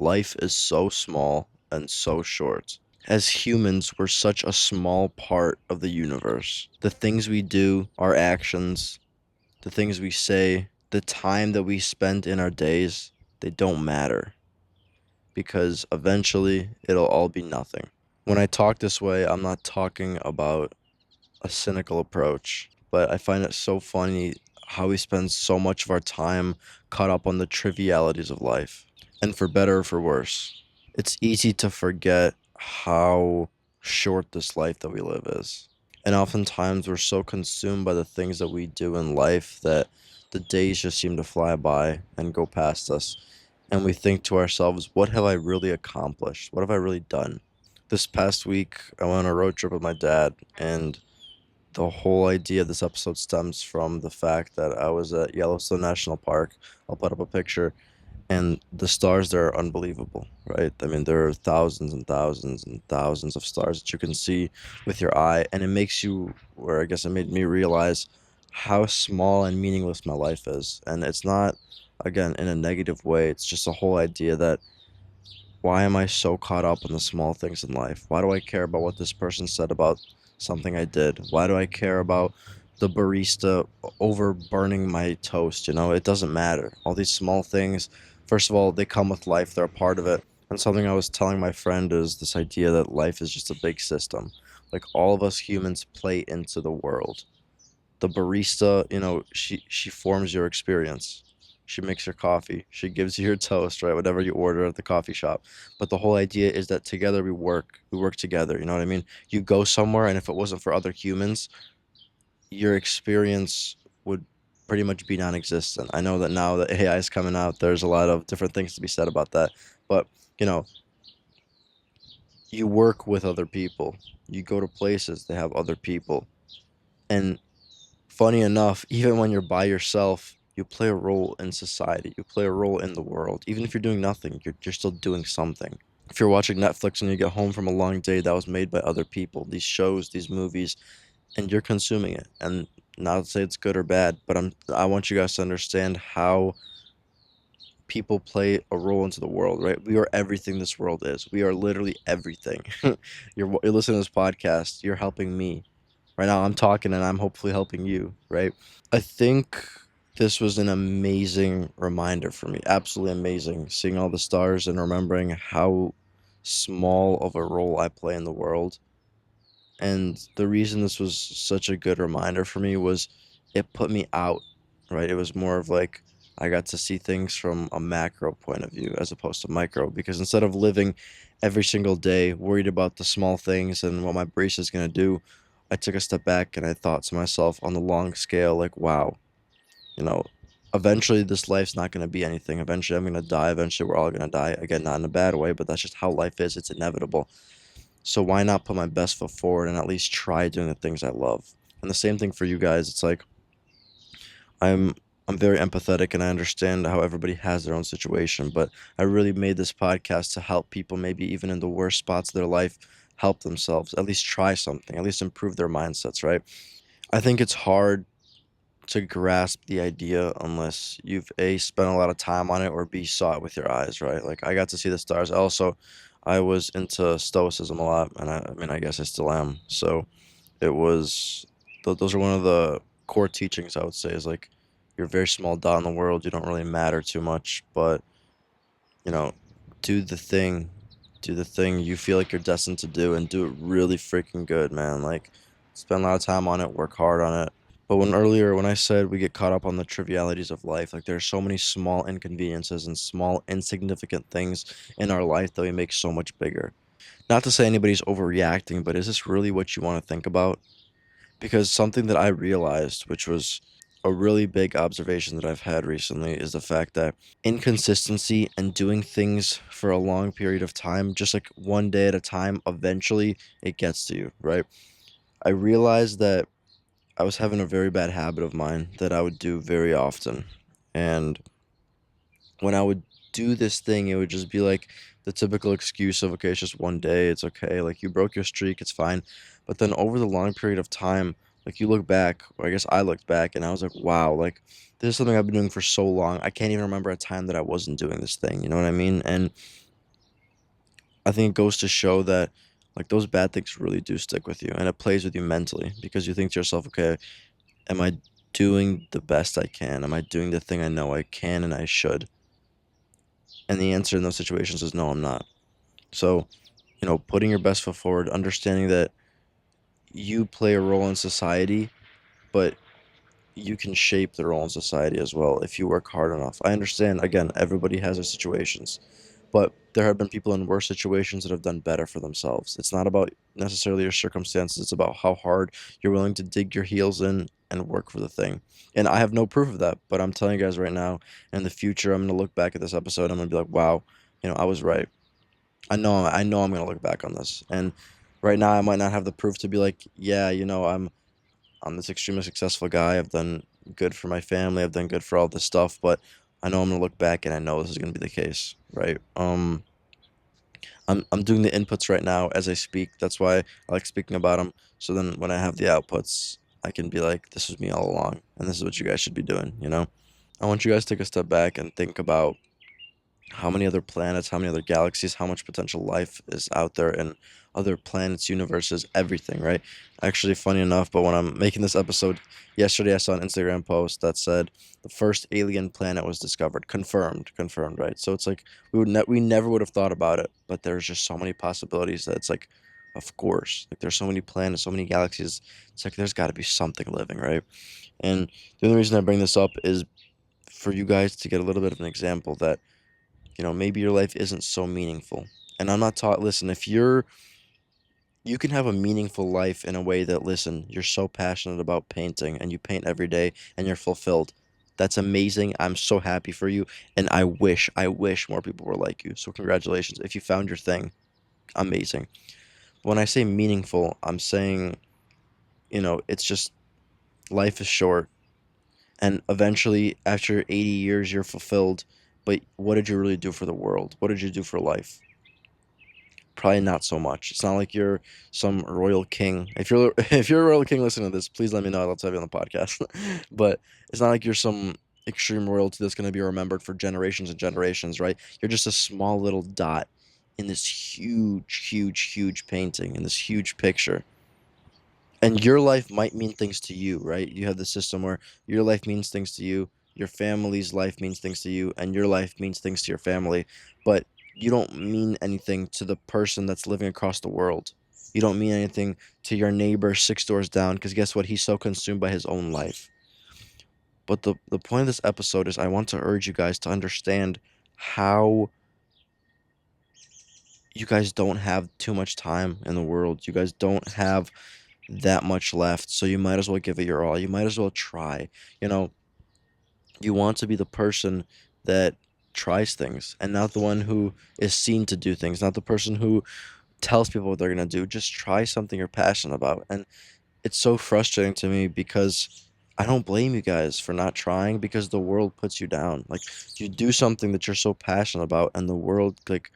Life is so small and so short. As humans, we're such a small part of the universe. The things we do, our actions, the things we say, the time that we spend in our days, they don't matter because eventually it'll all be nothing. When I talk this way, I'm not talking about a cynical approach, but I find it so funny how we spend so much of our time caught up on the trivialities of life. And for better or for worse, it's easy to forget how short this life that we live is. And oftentimes we're so consumed by the things that we do in life that the days just seem to fly by and go past us. And we think to ourselves, what have I really accomplished? What have I really done? This past week, I went on a road trip with my dad, and the whole idea of this episode stems from the fact that I was at Yellowstone National Park. I'll put up a picture, and the stars there are unbelievable, right? I mean, there are thousands and thousands and thousands of stars that you can see with your eye, and it makes you, or I guess it made me realize how small and meaningless my life is. And it's not, again, in a negative way, it's just a whole idea that why am I so caught up in the small things in life? Why do I care about what this person said about something I did? Why do I care about the barista over burning my toast? It doesn't matter. All these small things, first of all, they come with life, they're a part of it. And something I was telling my friend is this idea that life is just a big system. Like all of us humans play into the world. The barista, she forms your experience. She makes your coffee. She gives you your toast, right? Whatever you order at the coffee shop. But the whole idea is that together we work. We work together. You know what I mean? You go somewhere, and if it wasn't for other humans, your experience would pretty much be non-existent. I know that now that AI is coming out, there's a lot of different things to be said about that. But, you know, you work with other people. You go to places, they have other people. And funny enough, even when you're by yourself, you play a role in society. You play a role in the world. Even if you're doing nothing, you're still doing something. If you're watching Netflix and you get home from a long day that was made by other people, these shows, these movies, and you're consuming it. And not to say it's good or bad, but I want you guys to understand how people play a role into the world, right? We are everything this world is. We are literally everything. You're listening to this podcast, you're helping me. Right now I'm talking and I'm hopefully helping you, right? I think this was an amazing reminder for me. Absolutely amazing. Seeing all the stars and remembering how small of a role I play in the world. And the reason this was such a good reminder for me was it put me out, right? It was more of like I got to see things from a macro point of view as opposed to micro because instead of living every single day worried about the small things and what my brace is going to do, I took a step back and I thought to myself on the long scale, like, wow, you know, eventually this life's not going to be anything. Eventually I'm going to die. Eventually we're all going to die. Again, not in a bad way, but that's just how life is. It's inevitable. So why not put my best foot forward and at least try doing the things I love? And the same thing for you guys. It's like I'm I'm very empathetic and I understand how everybody has their own situation, but I really made this podcast to help people maybe even in the worst spots of their life help themselves, at least try something, at least improve their mindsets, right? I think it's hard to grasp the idea unless you've A, spent a lot of time on it or B, saw it with your eyes, right? Like I got to see the stars. Also, I was into stoicism a lot, and I mean, I guess I still am. So it was, those are one of the core teachings I would say is like, you're a very small dot in the world. You don't really matter too much, but you know, do the thing, do the thing you feel like you're destined to do and do it really freaking good, man. Like, spend a lot of time on it, work hard on it. But when I said we get caught up on the trivialities of life, like there are so many small inconveniences and small insignificant things in our life that we make so much bigger. Not to say anybody's overreacting, but is this really what you want to think about? Because something that I realized, which was a really big observation that I've had recently, is the fact that inconsistency and doing things for a long period of time, just like one day at a time, eventually it gets to you, right? I realized that I was having a very bad habit of mine that I would do very often. And when I would do this thing, it would just be like the typical excuse of, okay, it's just one day, it's okay, like you broke your streak, it's fine. But then over the long period of time, like you look back, or I guess I looked back and I was like, wow, like this is something I've been doing for so long. I can't even remember a time that I wasn't doing this thing, you know what I mean? And I think it goes to show that like those bad things really do stick with you and it plays with you mentally because you think to yourself, okay, am I doing the best I can? Am I doing the thing I know I can and I should? And the answer in those situations is no, I'm not. So, putting your best foot forward, understanding that you play a role in society, but you can shape the role in society as well if you work hard enough. I understand, again, everybody has their situations, but there have been people in worse situations that have done better for themselves. It's not about necessarily your circumstances, it's about how hard you're willing to dig your heels in and work for the thing. And I have no proof of that, but I'm telling you guys right now, in the future, I'm going to look back at this episode, I'm going to be like, wow, I was right. I know I'm going to look back on this. And right now I might not have the proof to be like, yeah, I'm this extremely successful guy. I've done good for my family. I've done good for all this stuff, but I know I'm gonna look back and I know this is gonna be the case, right? I'm doing the inputs right now as I speak. That's why I like speaking about them. So then when I have the outputs, I can be like, this was me all along, and this is what you guys should be doing, you know? I want you guys to take a step back and think about how many other planets, how many other galaxies, how much potential life is out there in other planets, universes, everything, right? Actually, funny enough, but when I'm making this episode, yesterday I saw an Instagram post that said the first alien planet was discovered, confirmed, right? So it's like we never would have thought about it, but there's just so many possibilities that it's like, of course, like there's so many planets, so many galaxies. It's like there's got to be something living, right? And the only reason I bring this up is for you guys to get a little bit of an example that maybe your life isn't so meaningful. And I'm not taught, listen, if you can have a meaningful life in a way that, listen, you're so passionate about painting and you paint every day and you're fulfilled. That's amazing. I'm so happy for you. And I wish more people were like you. So congratulations. If you found your thing, amazing. When I say meaningful, I'm saying, it's just life is short. And eventually, after 80 years, you're fulfilled. But what did you really do for the world? What did you do for life? Probably not so much. It's not like you're some royal king. If you're if you're a royal king listening to this, please let me know. I'd love to have you on the podcast. But it's not like you're some extreme royalty that's going to be remembered for generations and generations, right? You're just a small little dot in this huge, huge, huge painting, in this huge picture. And your life might mean things to you, right? You have the system where your life means things to you, your family's life means things to you, and your life means things to your family. But you don't mean anything to the person that's living across the world. You don't mean anything to your neighbor 6 doors down because guess what? He's so consumed by his own life. But the point of this episode is I want to urge you guys to understand how you guys don't have too much time in the world. You guys don't have that much left, so you might as well give it your all. You might as well try. You know, you want to be the person that tries things and not the one who is seen to do things, not the person who tells people what they're going to do. Just try something you're passionate about. And it's so frustrating to me because I don't blame you guys for not trying because the world puts you down. Like you do something that you're so passionate about and the world like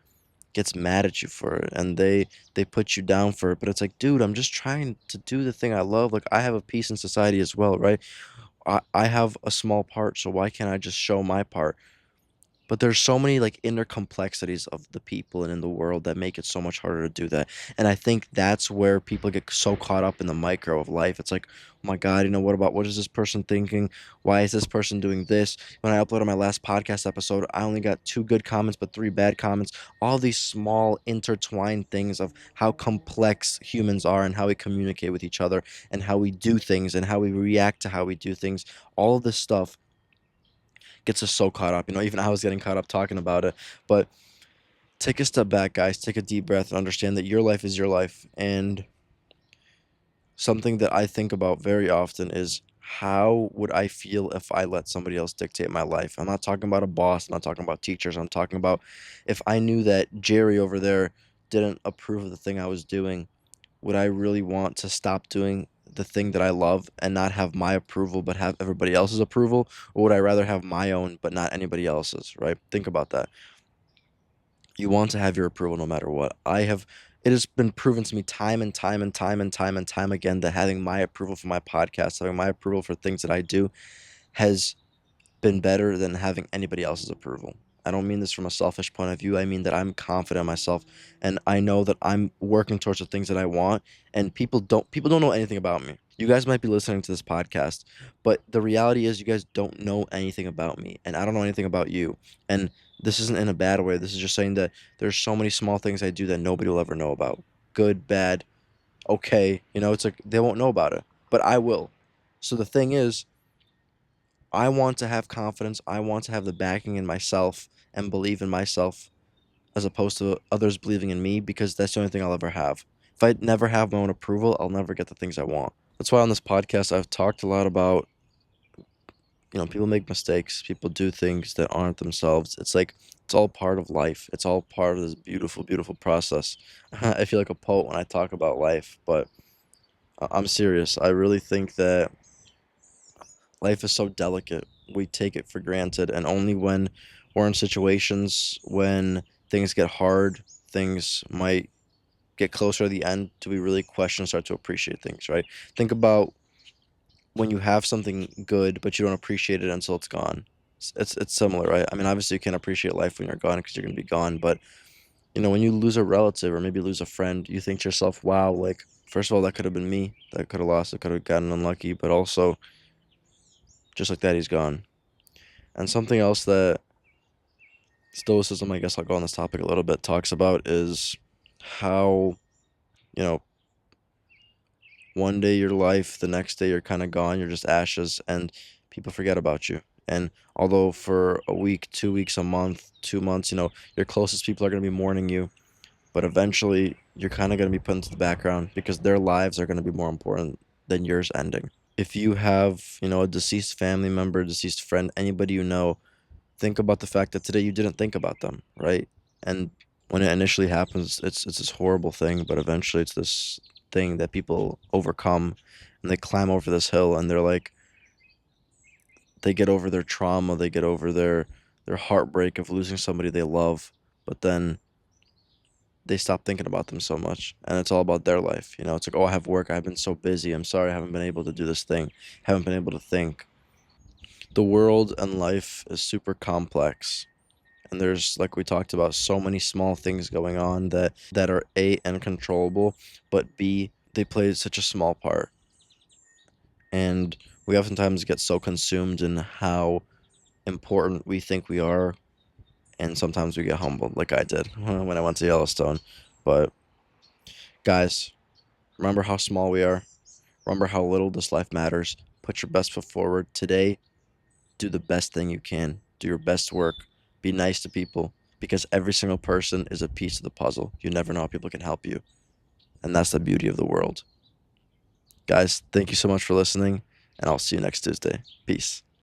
gets mad at you for it and they put you down for it, but it's like, dude, I'm just trying to do the thing I love. Like I have a piece in society as well, right? I have a small part, so why can't I just show my part? But there's so many like inner complexities of the people and in the world that make it so much harder to do that. And I think that's where people get so caught up in the micro of life. It's like, oh my God, what is this person thinking? Why is this person doing this? When I uploaded my last podcast episode, I only got 2 good comments, but 3 bad comments. All these small intertwined things of how complex humans are and how we communicate with each other and how we do things and how we react to how we do things. All of this stuff gets us so caught up. Even I was getting caught up talking about it. But take a step back, guys. Take a deep breath and understand that your life is your life. And something that I think about very often is how would I feel if I let somebody else dictate my life? I'm not talking about a boss. I'm not talking about teachers. I'm talking about if I knew that Jerry over there didn't approve of the thing I was doing, would I really want to stop doing the thing that I love and not have my approval but have everybody else's approval? Or would I rather have my own but not anybody else's, right? Think about that. You want to have your approval no matter what. It has been proven to me time and time and time and time and time again that having my approval for my podcast, having my approval for things that I do has been better than having anybody else's approval. I don't mean this from a selfish point of view. I mean that I'm confident in myself and I know that I'm working towards the things that I want, and people don't know anything about me. You guys might be listening to this podcast, but the reality is you guys don't know anything about me and I don't know anything about you. And this isn't in a bad way. This is just saying that there's so many small things I do that nobody will ever know about. Good, bad, okay. It's like they won't know about it, but I will. So the thing is, I want to have confidence. I want to have the backing in myself and believe in myself as opposed to others believing in me, because that's the only thing I'll ever have. If I never have my own approval, I'll never get the things I want. That's why on this podcast I've talked a lot about, people make mistakes, people do things that aren't themselves. It's like it's all part of life. It's all part of this beautiful, beautiful process. I feel like a poet when I talk about life, but I'm serious. I really think that life is so delicate. We take it for granted, and only when we're in situations when things get hard, things might get closer to the end, do we really question and start to appreciate things, right? Think about when you have something good, but you don't appreciate it until it's gone. It's similar, right? I mean, obviously you can't appreciate life when you're gone because you're gonna be gone, but when you lose a relative or maybe lose a friend, you think to yourself, wow, like first of all, that could have been me. That could have lost, it could have gotten unlucky, but also just like that, he's gone. And something else that Stoicism, I guess I'll go on this topic a little bit, talks about is how, you know, one day your life, the next day you're kind of gone, you're just ashes, and people forget about you. And although for a week, 2 weeks, a month, 2 months, your closest people are going to be mourning you, but eventually you're kind of going to be put into the background because their lives are going to be more important than yours ending. If you have, a deceased family member, deceased friend, anybody think about the fact that today you didn't think about them, right? And when it initially happens, it's this horrible thing, but eventually it's this thing that people overcome, and they climb over this hill, and they get over their trauma, they get over their heartbreak of losing somebody they love, but then they stop thinking about them so much, and it's all about their life. It's like, oh, I have work, I've been so busy, I'm sorry I haven't been able to do this thing, haven't been able to think. The world and life is super complex, and there's, like we talked about, so many small things going on that are A, uncontrollable, but B, they play such a small part. And we oftentimes get so consumed in how important we think we are, and sometimes we get humbled, like I did when I went to Yellowstone. But guys, remember how small we are. Remember how little this life matters. Put your best foot forward today. Do the best thing you can. Do your best work. Be nice to people, because every single person is a piece of the puzzle. You never know how people can help you. And that's the beauty of the world. Guys, thank you so much for listening, and I'll see you next Tuesday. Peace.